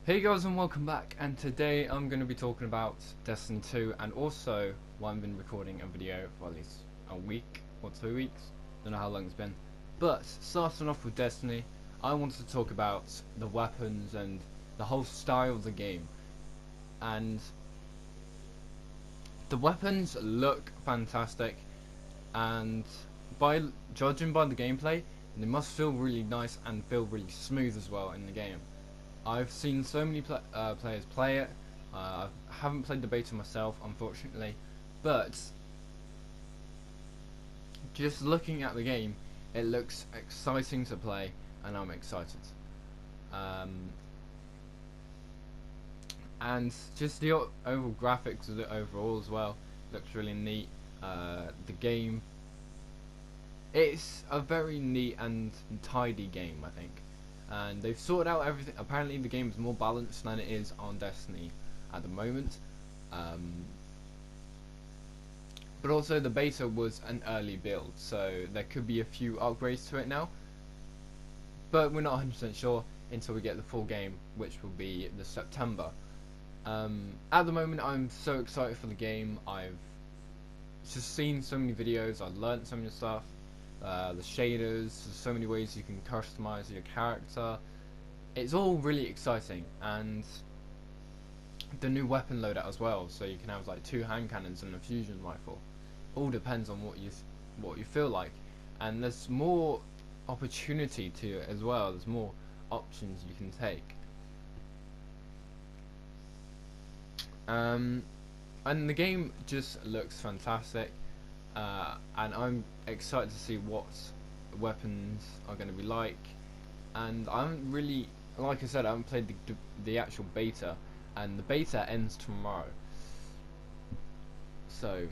Hey guys and welcome back, and today I'm going to be talking about Destiny 2, and also why I've been recording a video for at least a week or 2 weeks, don't know how long it's been. But starting off with Destiny, I wanted to talk about the weapons and the whole style of the game. And the weapons look fantastic, and by judging by the gameplay, they must feel really nice and feel really smooth as well in the game. I've seen so many players play it. I haven't played the beta myself, unfortunately, but just looking at the game, it looks exciting to play, and I'm excited. Um, and just the overall graphics of it overall as well looks really neat. The game, it's a very neat and tidy game, I think. And they've sorted out everything. Apparently the game is more balanced than it is on Destiny at the moment. Um, but also the beta was an early build, so there could be a few upgrades to it now. But we're not 100% sure until we get the full game, which will be the September. At the moment I'm so excited for the game. I've just seen so many videos, I've learned so many stuff. The shaders, there's so many ways you can customize your character. It's all really exciting, and the new weapon loadout as well. So you can have like 2 hand cannons and a fusion rifle. All depends on what you feel like, and there's more opportunity to it as well. There's more options you can take. Um, and the game just looks fantastic. And I'm excited to see what weapons are going to be like. And I'm really, like I said, I haven't played the actual beta, and the beta ends tomorrow, so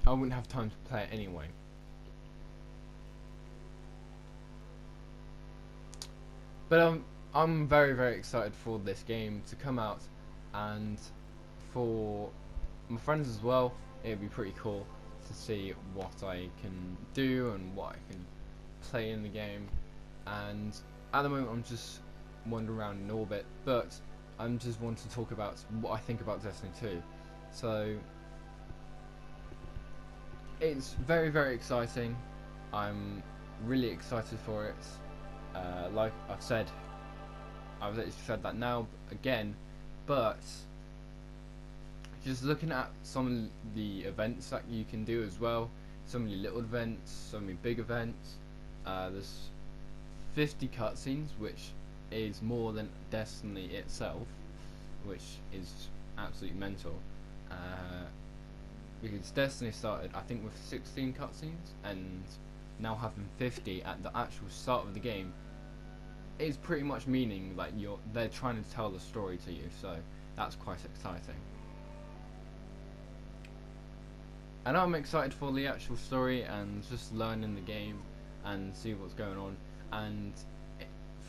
I wouldn't have time to play it anyway. But I'm very excited for this game to come out, and for my friends as well. It'd be pretty cool to see what I can do and what I can play in the game. And at the moment I'm just wandering around in orbit, but I'm just want to talk about what I think about Destiny 2. So it's very exciting. I'm really excited for it. Like I've said, I've literally said that now again, but just looking at some of the events that you can do as well, so many little events, so many big events. There's 50 cutscenes, which is more than Destiny itself, which is absolutely mental. Because Destiny started, I think, with 16 cutscenes, and now having 50 at the actual start of the game is pretty much meaning like they're trying to tell the story to you. So that's quite exciting. And I'm excited for the actual story and just learning the game and see what's going on. And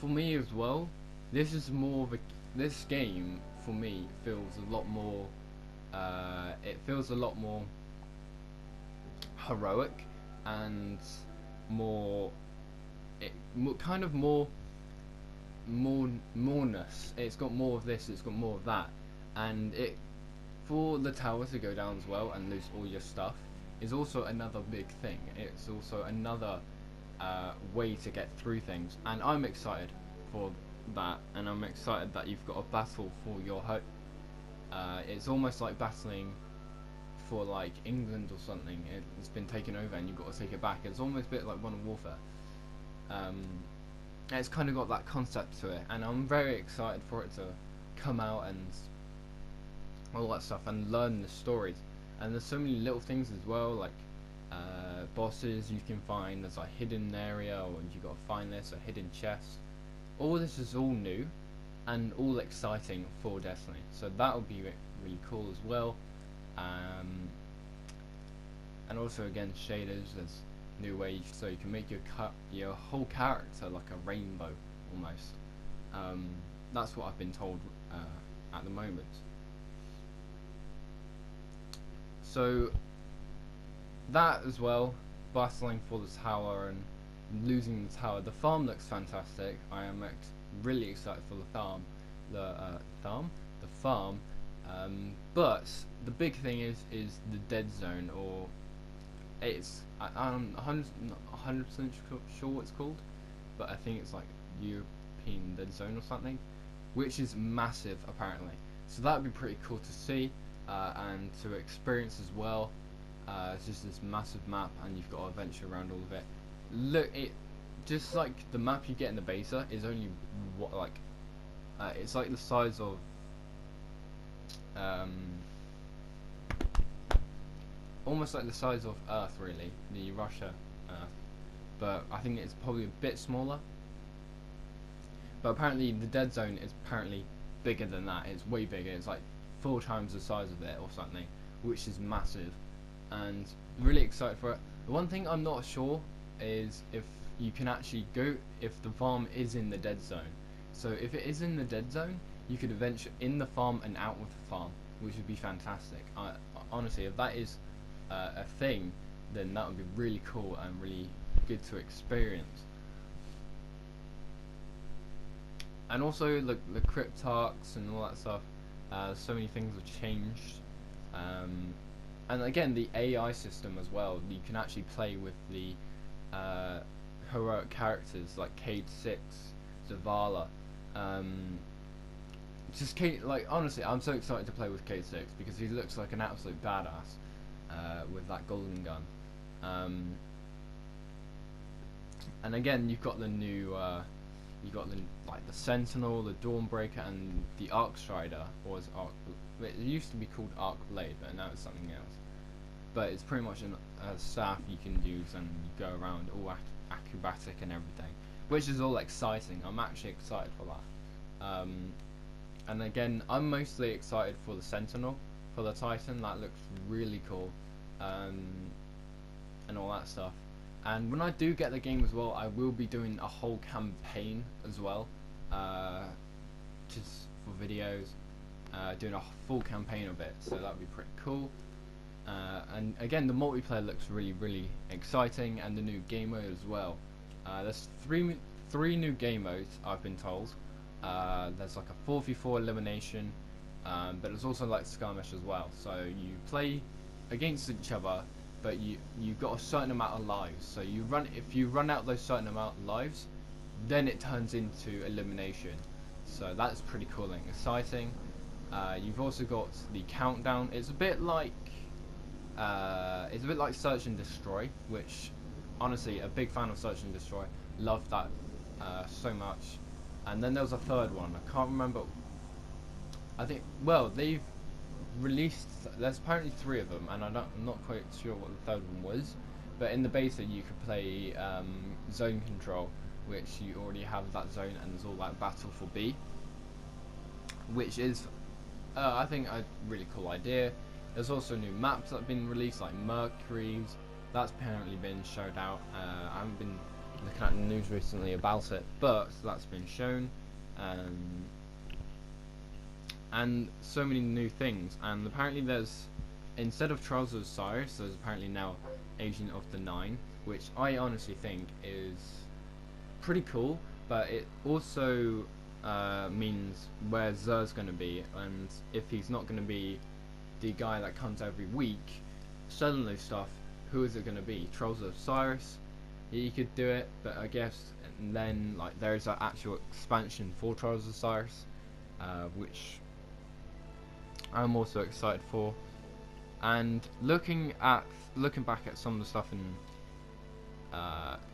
for me as well, this is more of a this game for me feels a lot more. It feels a lot more heroic and more. Kind of moreness. It's got more of this. It's got more of that, and it for the tower to go down as well and lose all your stuff is also another big thing. It's also another way to get through things, and I'm excited for that, and I'm excited that you've got a battle for your hope. It's almost like battling for like England or something. It's been taken over and you've got to take it back. It's almost a bit like Modern Warfare. Um, it's kind of got that concept to it, and I'm very excited for it to come out and all that stuff and learn the stories. And there's so many little things as well, like bosses you can find. There's a hidden area, or you got to find this, a hidden chest. All this is all new and all exciting for Destiny, so that'll be really cool as well. And also again, shaders. There's new ways so you can make your whole character like a rainbow almost. That's what I've been told at the moment. So that as well, battling for the tower and losing the tower. The farm looks fantastic. I am really excited for the farm. the farm. But the big thing is the dead zone, or I'm 100% sure what it's called, but I think it's like European Dead Zone or something, which is massive apparently. So that would be pretty cool to see and to experience as well. It's just this massive map, and you've got to adventure around all of it. Look, it just like the map you get in the beta is only what like it's like the size of um, almost like the size of Earth, really, the Russia Earth. But I think it's probably a bit smaller. But apparently the dead zone is apparently bigger than that. It's way bigger. It's like 4 times the size of it or something, which is massive. And really excited for it. The one thing I'm not sure is if you can actually go if the farm is in the dead zone. So if it is in the dead zone, you could adventure in the farm and out of the farm, which would be fantastic. Honestly, if that is a thing, then that would be really cool and really good to experience. And also the cryptarchs and all that stuff, so many things have changed. And again, the AI system as well. You can actually play with the heroic characters like Cayde 6, Zavala. Just Cayde, like honestly, I'm so excited to play with Cayde 6 because he looks like an absolute badass with that golden gun. And again, you've got the new, you got the Sentinel, the Dawnbreaker, and the Arcstrider, or is it used to be called Arcblade, but now it's something else. But it's pretty much a staff you can use, and you go around all acrobatic and everything, which is all exciting. I'm actually excited for that. And again, I'm mostly excited for the Sentinel, for the Titan. That looks really cool, and all that stuff. And when I do get the game as well, I will be doing a whole campaign as well, just for videos, doing a full campaign of it, so that would be pretty cool. And again, the multiplayer looks really exciting, and the new game mode as well. There's three new game modes, I've been told. There's like a 4v4 elimination, but there's also like skirmish as well. So you play against each other, but you've got a certain amount of lives. So if you run out those certain amount of lives, then it turns into elimination. So that's pretty cool and exciting. You've also got the countdown. It's a bit like Search and Destroy, which honestly, a big fan of Search and Destroy. Love that so much. And then there was a third one. I can't remember. I think they've released. There's apparently 3 of them, and I'm not quite sure what the third one was. But in the beta, you could play Zone Control, which you already have that zone, and there's all that Battle for B, which is I think a really cool idea. There's also new maps that have been released, like Mercury's. That's apparently been showed out. I haven't been looking at the news recently about it, but that's been shown. And so many new things. And apparently there's, instead of Trials of Osiris, there's apparently now Agent of the Nine, which I honestly think is pretty cool, but it also means where Xur's going to be, and if he's not going to be the guy that comes every week selling those stuff, who is it going to be? Trials of Osiris? He could do it, but I guess then like there's an actual expansion for Trials of Osiris, which I'm also excited for. And looking back at some of the stuff in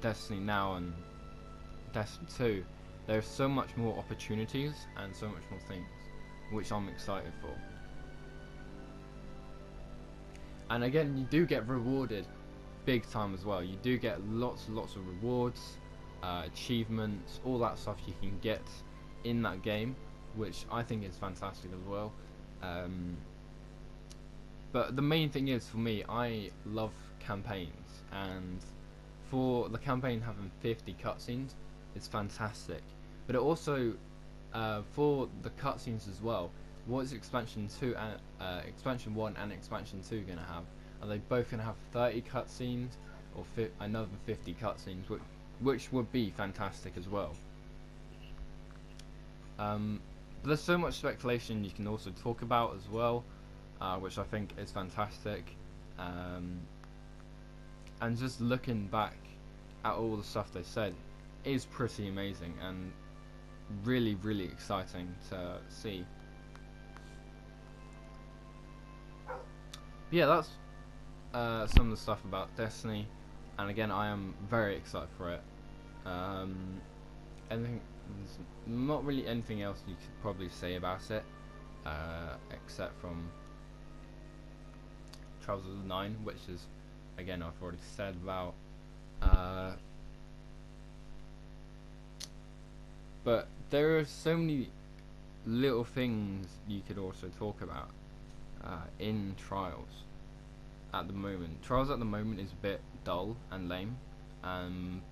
Destiny now and Destiny 2, there's so much more opportunities and so much more things, which I'm excited for. And again, you do get rewarded big time as well. You do get lots of rewards, achievements, all that stuff you can get in that game, which I think is fantastic as well. But the main thing is, for me, I love campaigns, and for the campaign having 50 cutscenes, it's fantastic. But it also, for the cutscenes as well, what is expansion 2 and expansion 1 and expansion 2 gonna have? Are they both gonna have 30 cutscenes or another 50 cutscenes, which would be fantastic as well. But there's so much speculation you can also talk about as well, which I think is fantastic. Um, and just looking back at all the stuff they said is pretty amazing and really, really exciting to see. Yeah, that's some of the stuff about Destiny, and again, I am very excited for it. Um, anything, there's not really anything else you could probably say about it, except from Trials of the Nine, which is, again, I've already said about. But there are so many little things you could also talk about in Trials at the moment. Trials at the moment is a bit dull and lame,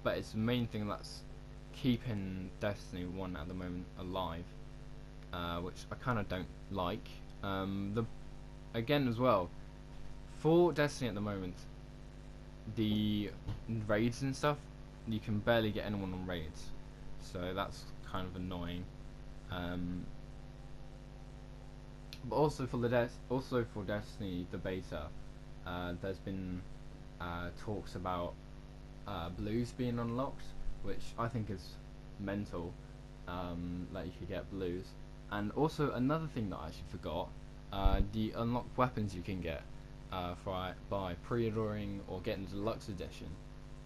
but it's the main thing that's keeping Destiny 1 at the moment alive, which I kind of don't like. Again as well, for Destiny at the moment, the raids and stuff, you can barely get anyone on raids, so that's kind of annoying. But also for Destiny the beta, there's been talks about blues being unlocked, which I think is mental. That you could get blues, and also another thing that I actually forgot: the unlocked weapons you can get by pre-ordering or getting the deluxe edition.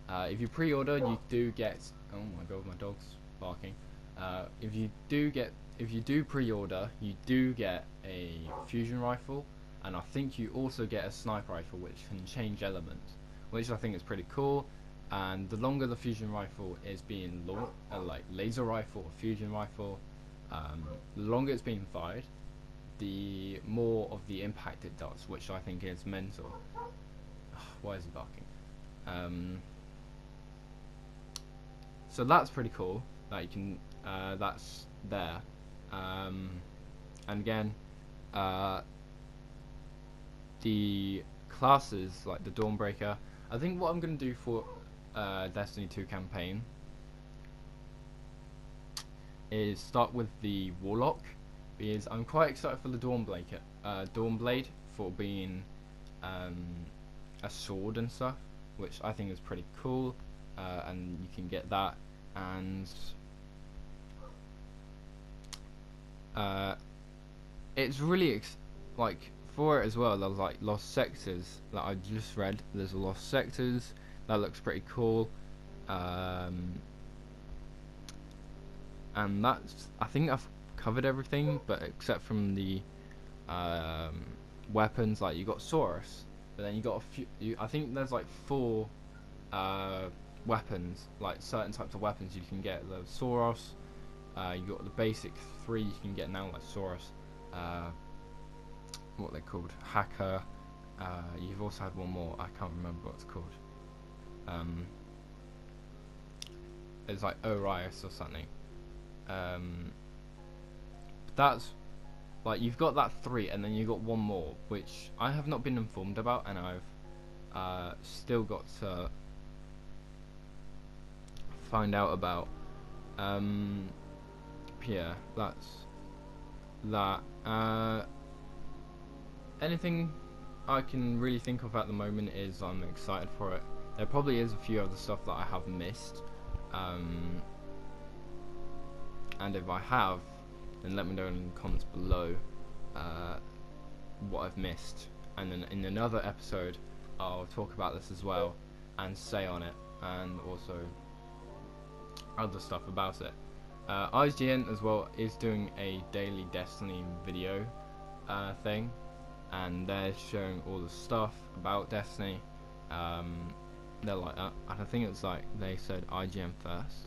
If you pre-order, you do get. Oh my god, my dog's barking. If you do pre-order, you do get a fusion rifle, and I think you also get a sniper rifle which can change elements, which I think is pretty cool. And the longer the fusion rifle is being like laser rifle or fusion rifle, the longer it's being fired, the more of the impact it does, which I think is mental. Why is he barking? So that's pretty cool. That you can, that's there. And again, the classes like the Dawnbreaker. I think what I'm gonna do for Destiny 2 campaign is start with the Warlock, because I'm quite excited for the Dawnblade for being a sword and stuff, which I think is pretty cool, and you can get that, and it's really like for it as well. There's like Lost Sectors that I just read. There's a Lost Sectors that looks pretty cool, and that's, I think I've covered everything, but except from the weapons. Like you got Saurus, but then you got a few. I think there's like 4 weapons, like certain types of weapons you can get. The Saurus, you got the basic 3 you can get now, like Saurus. What they're called, Hacker. You've also had one more. I can't remember what it's called. It's like Orius or something. That's like you've got that 3, and then you got one more, which I have not been informed about, and I've still got to find out about. Yeah, that's that. Anything I can really think of at the moment is I'm excited for it. There probably is a few other stuff that I have missed, and if I have, then let me know in the comments below what I've missed, and then in another episode I'll talk about this as well and say on it, and also other stuff about it. IGN as well is doing a daily Destiny video thing, and they're showing all the stuff about Destiny. They're like, I think it's like they said IGN first,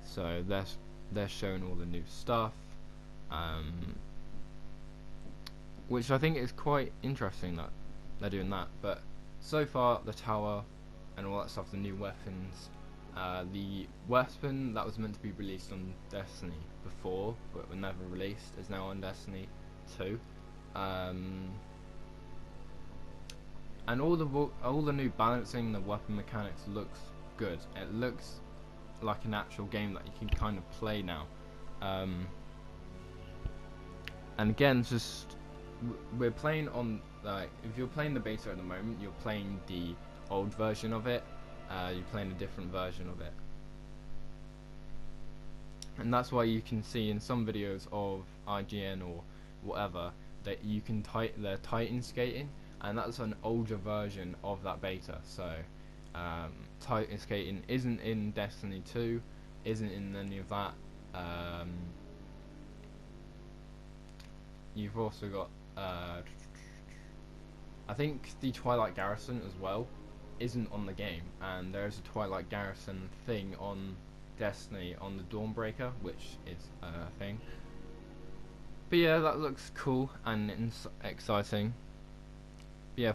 so they're showing all the new stuff, which I think is quite interesting that they're doing that. But so far, the tower and all that stuff, the new weapons, the weapon that was meant to be released on Destiny before but were never released is now on Destiny 2. And all the new balancing, the weapon mechanics looks good. It looks like an actual game that you can kind of play now. And again, just we're playing on, like, if you're playing the beta at the moment, you're playing the old version of it. You're playing a different version of it, and that's why you can see in some videos of IGN or whatever that you can they're Titan skating, and that's an older version of that beta. So Titan skating isn't in Destiny 2, isn't in any of that. You've also got I think the Twilight Garrison as well isn't on the game, and there's a Twilight Garrison thing on Destiny on the Dawnbreaker, which is a thing. But yeah, that looks cool and exciting. But yeah,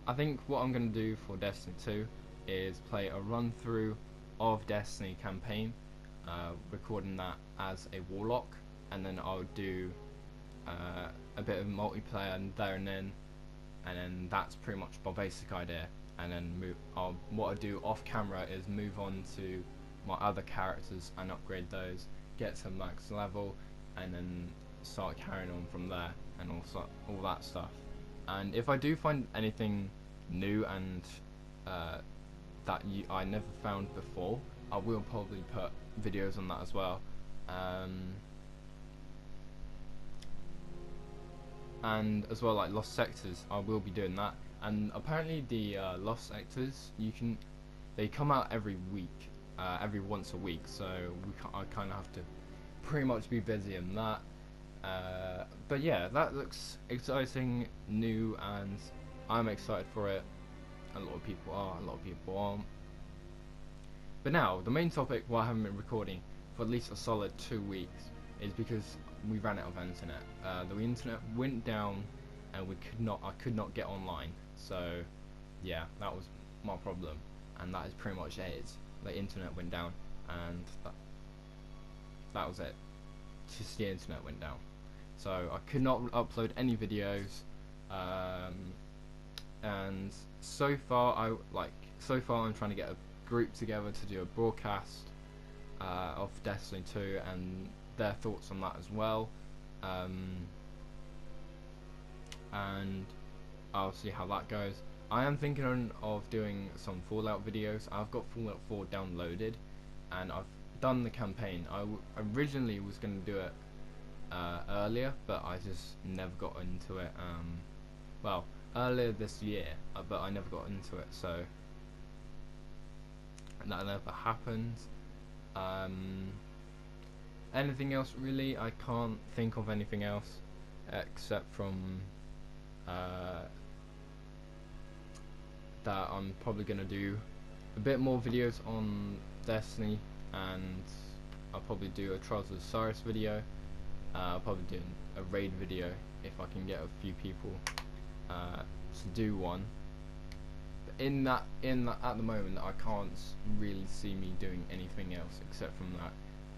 I think what I'm going to do for Destiny 2 is play a run through of Destiny campaign, recording that as a Warlock, and then I'll do a bit of multiplayer there and then that's pretty much my basic idea. And then what I do off camera is move on to my other characters and upgrade those, get to max level, and then start carrying on from there, and also all that stuff. And if I do find anything new and that I never found before, I will probably put videos on that as well. And as well, like Lost Sectors, I will be doing that. And apparently the Lost Sectors, they come out every week, every once a week, so I kind of have to pretty much be busy in that. But yeah, that looks exciting, new, and I'm excited for it. A lot of people are, a lot of people aren't. But now, the main topic why I haven't been recording for at least a solid 2 weeks is because we ran out of internet. The internet went down, and I could not get online. So yeah, that was my problem, and that is pretty much it. The internet went down, and that was it. Just the internet went down, so I could not upload any videos. And so far I'm trying to get a group together to do a broadcast of Destiny 2 and their thoughts on that as well. And I'll see how that goes. I am thinking of doing some Fallout videos. I've got Fallout 4 downloaded, and I've done the campaign. I originally was going to do it earlier, but I just never got into it. Well, earlier this year, but I never got into it, so that never happened. Anything else really? I can't think of anything else except from that I'm probably going to do a bit more videos on Destiny, and I'll probably do a Trials of Osiris video. I'll probably do a raid video if I can get a few people to do one. But at the moment, I can't really see me doing anything else except from that,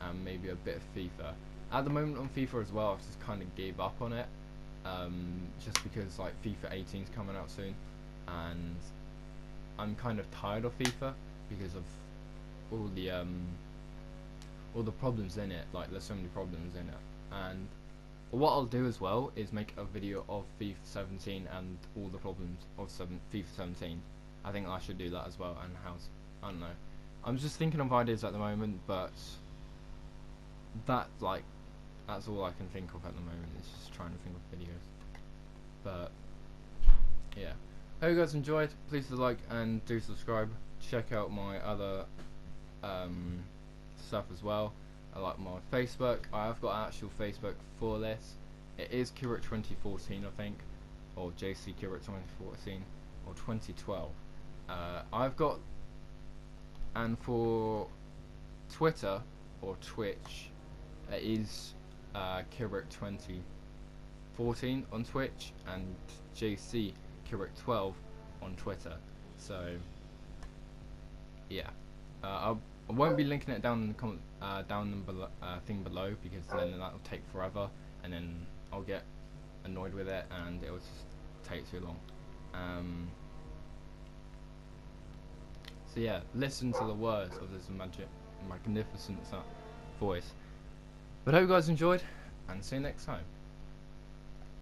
and maybe a bit of FIFA. At the moment on FIFA as well, I've just kind of gave up on it, just because like FIFA 18 is coming out soon, and I'm kind of tired of FIFA because of all the problems in it. Like, there's so many problems in it. And what I'll do as well is make a video of FIFA 17 and all the problems of FIFA 17. I think I should do that as well. And I don't know. I'm just thinking of ideas at the moment, but that's all I can think of at the moment. Is just trying to think of videos. But yeah. Hope you guys enjoyed. Please do like and do subscribe. Check out my other stuff as well. I like my Facebook. I have got an actual Facebook for this. It is Kirik 2014, I think, or JC Kirik 2014, or 2012. I've got, and for Twitter or Twitch, it is Kirik 2014 on Twitch, and JC Kirik 12 on Twitter. So yeah, I won't be linking it down in the comment thing below, because then that'll take forever, and then I'll get annoyed with it, and it'll just take too long. So yeah, listen to the words of this magnificent voice. But I hope you guys enjoyed, and see you next time.